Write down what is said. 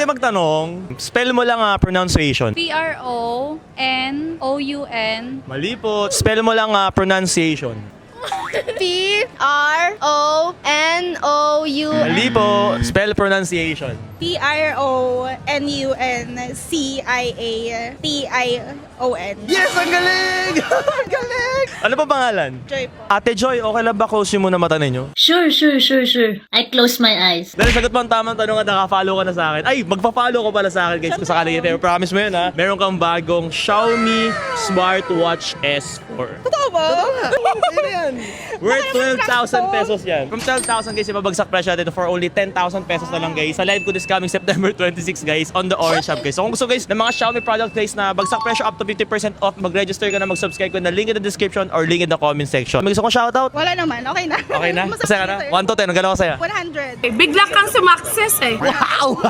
magtanong, spell mo lang pronunciation. P-R-O-N-O-U-N. Mali po. Spell mo lang pronunciation. P-R-O-N-O-U-N. Mali po. Spell pronunciation. P-R-O-N-U-N-C-I-A-T-I-O-N. Yes! Ang galing! Ang galing! Ano pa pangalan? Joy po. Ate Joy, okay lang ba close yung muna mata ninyo? Sure. I close my eyes. Dahil sagot mo ang tamang tanong at naka-follow ka na sa akin. Ay, magpa-follow ka pala sa akin guys. Kung sakali ito, promise mo yun ha. Meron kang bagong Xiaomi Smartwatch S4. Totoo ba? Ano yan? Worth 12,000 pesos yan. From 12,000 guys, ibabagsak presyo natin for only 10,000 pesos na lang guys. Sa live ko this coming September 26 guys on the Orange Shop guys. So kung gusto guys ng mga Xiaomi product guys na bagsak presyo up to 50% off, mag-register ka na, mag-subscribe ko na link in the description or link in the comment section. May gusto kong shoutout? Wala naman. Okay na. Okay na? Masaya Masaya ka na? 1 to 10, ang galaw ko sa'yo. 100. Bigla kang sumakses eh. Wow!